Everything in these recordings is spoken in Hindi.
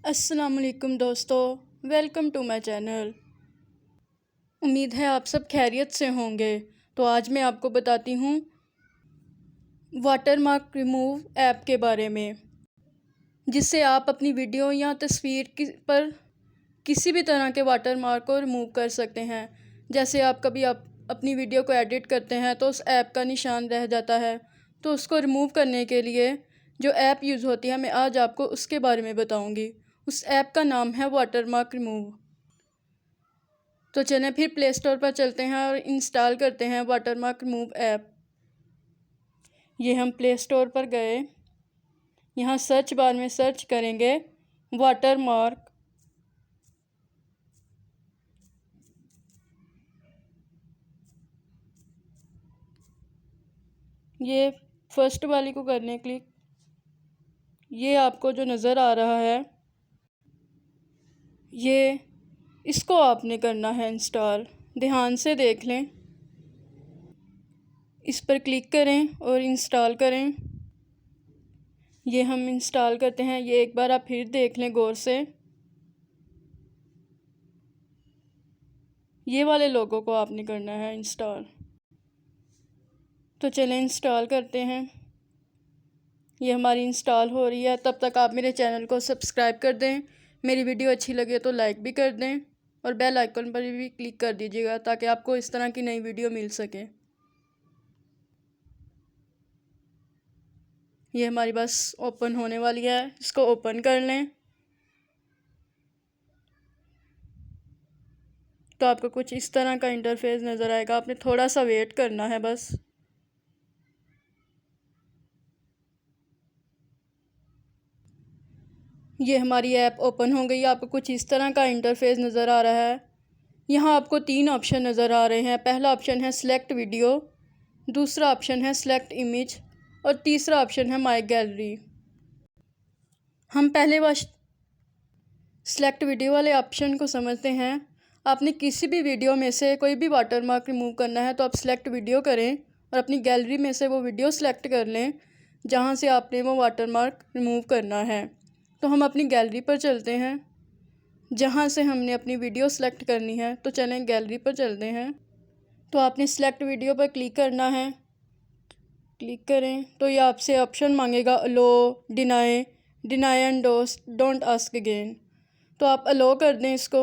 अस्सलामुअलैकुम दोस्तों, वेलकम टू माय चैनल। उम्मीद है आप सब खैरियत से होंगे। तो आज मैं आपको बताती हूँ वाटरमार्क रिमूव ऐप के बारे में, जिससे आप अपनी वीडियो या तस्वीर पर किसी भी तरह के वाटरमार्क को रिमूव कर सकते हैं। जैसे आप कभी अपनी वीडियो को एडिट करते हैं तो उस ऐप का निशान रह जाता है, तो उसको रिमूव करने के लिए जो ऐप यूज़ होती है मैं आज आपको उसके बारे में बताऊंगी। उस ऐप का नाम है वाटरमार्क रिमूव। तो चलें फिर प्ले स्टोर पर चलते हैं और इंस्टॉल करते हैं वाटरमार्क रिमूव ऐप। ये हम प्ले स्टोर पर गए, यहाँ सर्च बार में सर्च करेंगे वाटरमार्क। ये फर्स्ट वाली को करने क्लिक। ये आपको जो नज़र आ रहा है ये इसको आपने करना है इंस्टॉल। ध्यान से देख लें, इस पर क्लिक करें और इंस्टॉल करें। ये हम इंस्टॉल करते हैं। ये एक बार आप फिर देख लें गौर से। ये वाले लोगों को आपने करना है इंस्टॉल। तो चलें इंस्टॉल करते हैं। ये हमारी इंस्टॉल हो रही है। तब तक आप मेरे चैनल को सब्सक्राइब कर दें। मेरी वीडियो अच्छी लगे तो लाइक भी कर दें और बेल आइकन पर भी क्लिक कर दीजिएगा ताकि आपको इस तरह की नई वीडियो मिल सके। ये हमारी बस ओपन होने वाली है, इसको ओपन कर लें। तो आपको कुछ इस तरह का इंटरफेस नज़र आएगा। आपने थोड़ा सा वेट करना है बस। ये हमारी ऐप ओपन हो गई। आपको कुछ इस तरह का इंटरफेस नज़र आ रहा है। यहाँ आपको 3 ऑप्शन नज़र आ रहे हैं। पहला ऑप्शन है सिलेक्ट वीडियो, दूसरा ऑप्शन है सिलेक्ट इमेज और तीसरा ऑप्शन है माय गैलरी। हम पहले सिलेक्ट वीडियो वाले ऑप्शन को समझते हैं। आपने किसी भी वीडियो में से कोई भी वाटरमार्क रिमूव करना है तो आप सिलेक्ट वीडियो करें और अपनी गैलरी में से वो वीडियो सिलेक्ट कर लें जहाँ से आपने वो वाटरमार्क रिमूव करना है। तो हम अपनी गैलरी पर चलते हैं जहाँ से हमने अपनी वीडियो सेलेक्ट करनी है। तो चलें गैलरी पर चलते हैं। तो आपने सेलेक्ट वीडियो पर क्लिक करना है। क्लिक करें तो ये आपसे ऑप्शन मांगेगा allow, deny and don't ask again. तो आप अलो कर दें इसको।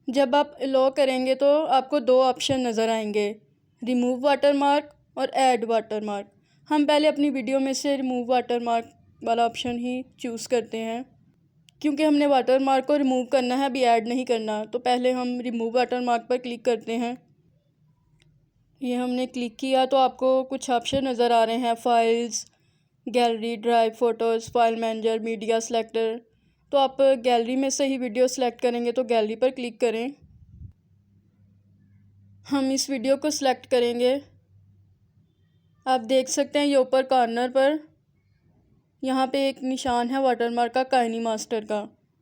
जब आप अलो करेंगे तो आपको 2 ऑप्शन नज़र आएंगे, रिमूव वाटरमार्क और ऐड वाटरमार्क। हम पहले अपनी वीडियो में से रिमूव वाटरमार्क वाला ऑप्शन ही चूज़ करते हैं क्योंकि हमने वाटरमार्क को रिमूव करना है, अभी ऐड नहीं करना। तो पहले हम रिमूव वाटरमार्क पर क्लिक करते हैं। ये हमने क्लिक किया तो आपको कुछ ऑप्शन नज़र आ रहे हैं, files, gallery, drive, photos, file manager, media selector. तो आप गैलरी में से ही वीडियो सेलेक्ट करेंगे तो गैलरी पर क्लिक करें। हम इस वीडियो को सिलेक्ट करेंगे। आप देख सकते हैं ये ऊपर कॉर्नर पर यहाँ पे एक निशान है वाटरमार्क का, काइनी मास्टर का।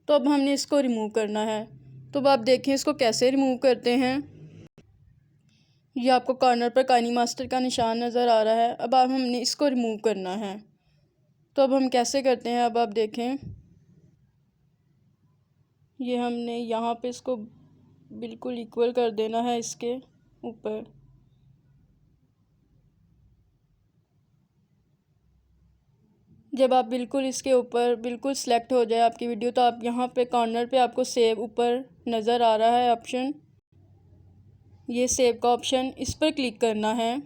तो अब हमने इसको रिमूव करना है। तो अब आप देखें इसको कैसे रिमूव करते हैं। ये आपको कॉर्नर पर काइनी मास्टर का निशान नज़र आ रहा है। अब हमने इसको रिमूव करना है। तो अब हम कैसे करते हैं, अब आप देखें। ये हमने यहाँ पे इसको बिल्कुल इक्वल कर देना है इसके ऊपर। जब आप बिल्कुल इसके ऊपर बिल्कुल सेलेक्ट हो जाए आपकी वीडियो तो आप यहाँ पे कॉर्नर पे आपको सेव ऊपर नज़र आ रहा है ऑप्शन, ये सेव का ऑप्शन, इस पर क्लिक करना है।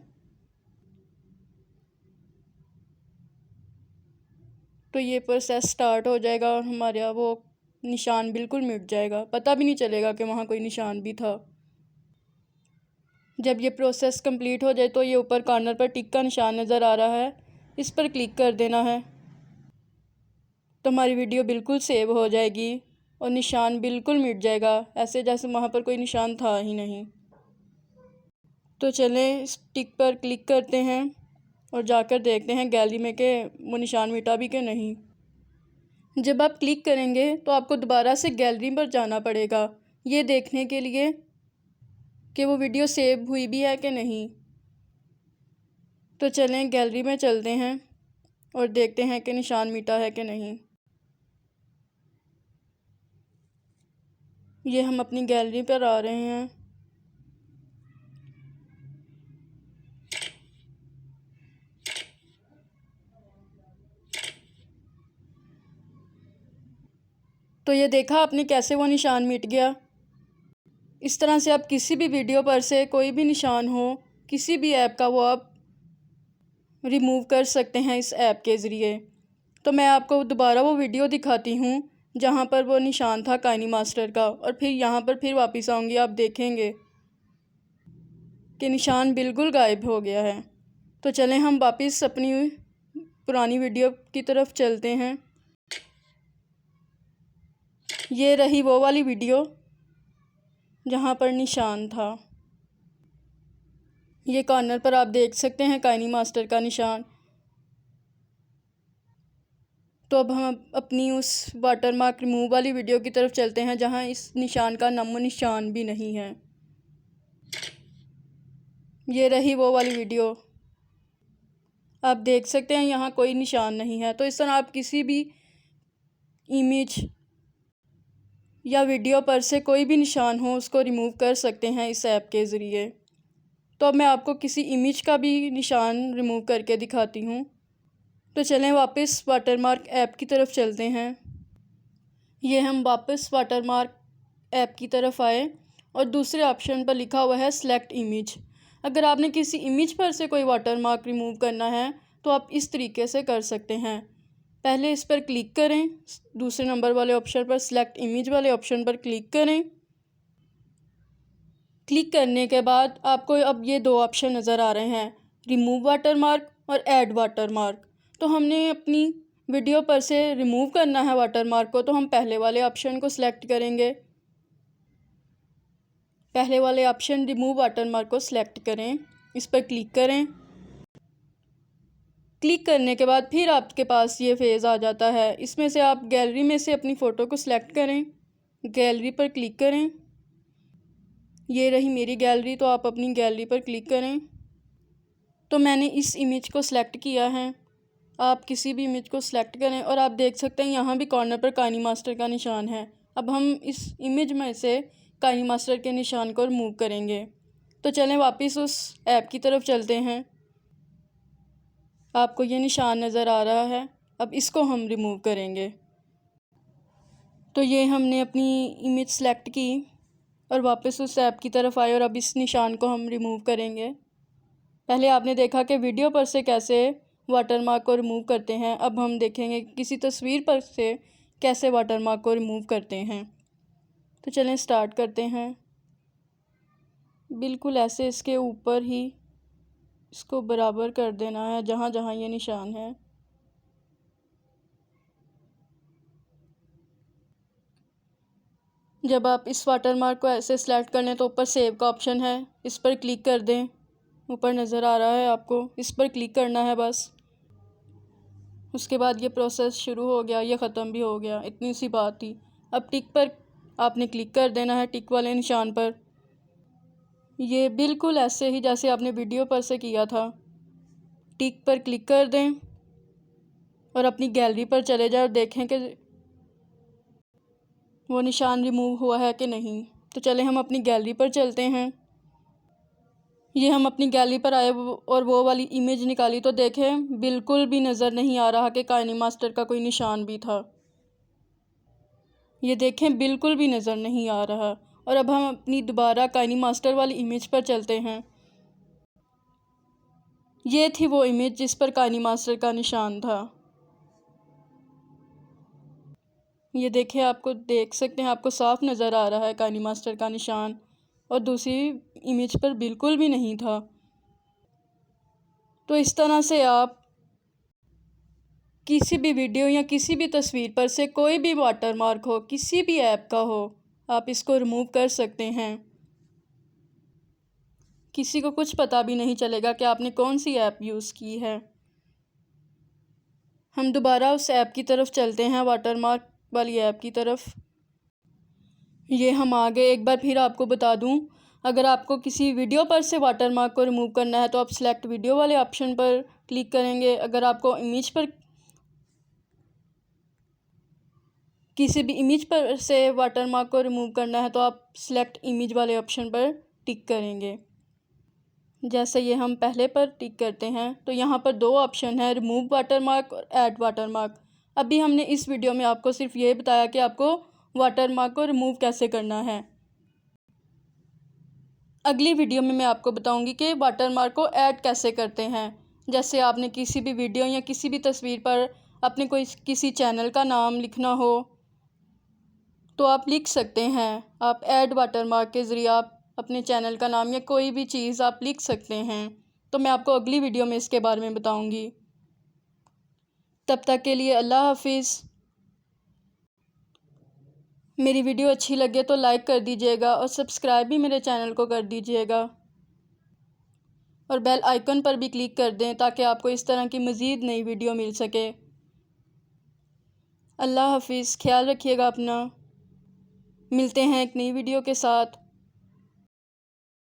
तो ये प्रोसेस स्टार्ट हो जाएगा और हमारा वो निशान बिल्कुल मिट जाएगा, पता भी नहीं चलेगा कि वहाँ कोई निशान भी था। जब ये प्रोसेस कंप्लीट हो जाए तो ये ऊपर कॉर्नर पर टिक का निशान नज़र आ रहा है, इस पर क्लिक कर देना है। तो हमारी वीडियो बिल्कुल सेव हो जाएगी और निशान बिल्कुल मिट जाएगा, ऐसे जैसे वहाँ पर कोई निशान था ही नहीं। तो चलें इस टिक पर क्लिक करते हैं और जाकर देखते हैं गैलरी में कि वो निशान मिटा भी कि नहीं। जब आप क्लिक करेंगे तो आपको दोबारा से गैलरी पर जाना पड़ेगा ये देखने के लिए कि वो वीडियो सेव हुई भी है कि नहीं। तो चलें गैलरी में चलते हैं और देखते हैं कि निशान मिटा है कि नहीं। ये हम अपनी गैलरी पर आ रहे हैं। तो ये देखा आपने कैसे वो निशान मिट गया। इस तरह से आप किसी भी वीडियो पर से कोई भी निशान हो किसी भी ऐप का, वो आप रिमूव कर सकते हैं इस ऐप के ज़रिए। तो मैं आपको दोबारा वो वीडियो दिखाती हूँ जहाँ पर वो निशान था काइनीमास्टर का, और फिर यहाँ पर फिर वापस आऊँगी। आप देखेंगे कि निशान बिल्कुल गायब हो गया है। तो चलें हम वापस अपनी पुरानी वीडियो की तरफ चलते हैं। ये रही वो वाली वीडियो जहाँ पर निशान था। ये कॉर्नर पर आप देख सकते हैं काइनीमास्टर का निशान। तो अब हम अपनी उस वाटरमार्क रिमूव वाली वीडियो की तरफ चलते हैं जहाँ इस निशान का नामो निशान भी नहीं है। ये रही वो वाली वीडियो। आप देख सकते हैं यहाँ कोई निशान नहीं है। तो इस तरह आप किसी भी इमेज या वीडियो पर से कोई भी निशान हो उसको रिमूव कर सकते हैं इस ऐप के ज़रिए। तो अब मैं आपको किसी इमेज का भी निशान रिमूव करके दिखाती हूँ। तो चलें वापस वाटरमार्क ऐप की तरफ चलते हैं। ये हम वापस वाटरमार्क ऐप की तरफ आए और दूसरे ऑप्शन पर लिखा हुआ है सेलेक्ट इमेज। अगर आपने किसी इमेज पर से कोई वाटरमार्क रिमूव करना है तो आप इस तरीके से कर सकते हैं। पहले इस पर क्लिक करें, दूसरे नंबर वाले ऑप्शन पर सेलेक्ट इमेज वाले ऑप्शन पर क्लिक करें। क्लिक करने के बाद आपको अब ये दो ऑप्शन नज़र आ रहे हैं, रिमूव वाटरमार्क और ऐड वाटरमार्क। तो हमने अपनी वीडियो पर से रिमूव करना है वाटरमार्क को, तो हम पहले वाले ऑप्शन को सिलेक्ट करेंगे। पहले वाले ऑप्शन रिमूव वाटरमार्क को सिलेक्ट करें, इस पर क्लिक करें। क्लिक करने के बाद फिर आपके पास ये फेज़ आ जाता है। इसमें से आप गैलरी में से अपनी फ़ोटो को सिलेक्ट करें, गैलरी पर क्लिक करें। ये रही मेरी गैलरी, तो आप अपनी गैलरी पर क्लिक करें। तो मैंने इस इमेज को सिलेक्ट किया है। आप किसी भी इमेज को सिलेक्ट करें और आप देख सकते हैं यहाँ भी कॉर्नर पर काइनीमास्टर का निशान है। अब हम इस इमेज में से काइनीमास्टर के निशान को रिमूव करेंगे। तो चलें वापस उस ऐप की तरफ चलते हैं। आपको ये निशान नज़र आ रहा है, अब इसको हम रिमूव करेंगे। तो ये हमने अपनी इमेज सेलेक्ट की और वापस उस ऐप की तरफ आए और अब इस निशान को हम रिमूव करेंगे। पहले आपने देखा कि वीडियो पर से कैसे वाटरमार्क को रिमूव करते हैं, अब हम देखेंगे किसी तस्वीर पर से कैसे वाटरमार्क को रिमूव करते हैं। तो चलें स्टार्ट करते हैं। बिल्कुल ऐसे इसके ऊपर ही इसको बराबर कर देना है जहाँ जहाँ ये निशान है। जब आप इस वाटरमार्क को ऐसे सेलेक्ट कर लें तो ऊपर सेव का ऑप्शन है, इस पर क्लिक कर दें। ऊपर नज़र आ रहा है आपको, इस पर क्लिक करना है बस। उसके बाद ये प्रोसेस शुरू हो गया, ये ख़त्म भी हो गया, इतनी सी बात थी। अब टिक पर आपने क्लिक कर देना है, टिक वाले निशान पर। ये बिल्कुल ऐसे ही जैसे आपने वीडियो पर से किया था। टिक पर क्लिक कर दें और अपनी गैलरी पर चले जाए और देखें कि वो निशान रिमूव हुआ है कि नहीं। तो चलें हम अपनी गैलरी पर चलते हैं। ये हम अपनी गैलरी पर आए और वो वाली इमेज निकाली तो देखें बिल्कुल भी नज़र नहीं आ रहा कि काइनीमास्टर का कोई निशान भी था। ये देखें बिल्कुल भी नज़र नहीं आ रहा। और अब हम अपनी दोबारा काइनीमास्टर वाली इमेज पर चलते हैं। ये थी वो इमेज जिस पर काइनीमास्टर का निशान था। ये देखें, आपको देख सकते हैं, आपको साफ नज़र आ रहा है काइनीमास्टर का निशान, और दूसरी इमेज पर बिल्कुल भी नहीं था। तो इस तरह से आप किसी भी वीडियो या किसी भी तस्वीर पर से कोई भी वाटरमार्क हो, किसी भी ऐप का हो, आप इसको रिमूव कर सकते हैं। किसी को कुछ पता भी नहीं चलेगा कि आपने कौन सी ऐप यूज़ की है। हम दोबारा उस ऐप की तरफ चलते हैं, वाटरमार्क वाली ऐप की तरफ। ये हम आ गए। एक बार फिर आपको बता दूं, अगर आपको किसी वीडियो पर से वाटरमार्क को रिमूव करना है तो आप सेलेक्ट वीडियो वाले ऑप्शन पर क्लिक करेंगे। अगर आपको इमेज पर किसी भी इमेज पर से वाटरमार्क को रिमूव करना है तो आप सिलेक्ट इमेज वाले ऑप्शन पर टिक करेंगे। जैसे ये हम पहले पर टिक करते हैं तो यहाँ पर दो ऑप्शन है, रिमूव वाटरमार्क और ऐड वाटरमार्क। अभी हमने इस वीडियो में आपको सिर्फ ये बताया कि आपको वाटरमार्क को रिमूव कैसे करना है। अगली वीडियो में मैं आपको बताऊंगी कि वाटरमार्क को ऐड कैसे करते हैं। जैसे आपने किसी भी वीडियो या किसी भी तस्वीर पर अपने किसी चैनल का नाम लिखना हो तो आप लिख सकते हैं। आप ऐड वाटरमार्क के ज़रिए आप अपने चैनल का नाम या कोई भी चीज़ आप लिख सकते हैं। तो मैं आपको अगली वीडियो में इसके बारे में बताऊंगी। तब तक के लिए अल्लाह हाफिज़। मेरी वीडियो अच्छी लगे तो लाइक कर दीजिएगा और सब्सक्राइब भी मेरे चैनल को कर दीजिएगा और बेल आइकन पर भी क्लिक कर दें ताकि आपको इस तरह की मज़ीद नई वीडियो मिल सके। अल्लाह हाफिज़, ख्याल रखिएगा अपना। मिलते हैं एक नई वीडियो के साथ।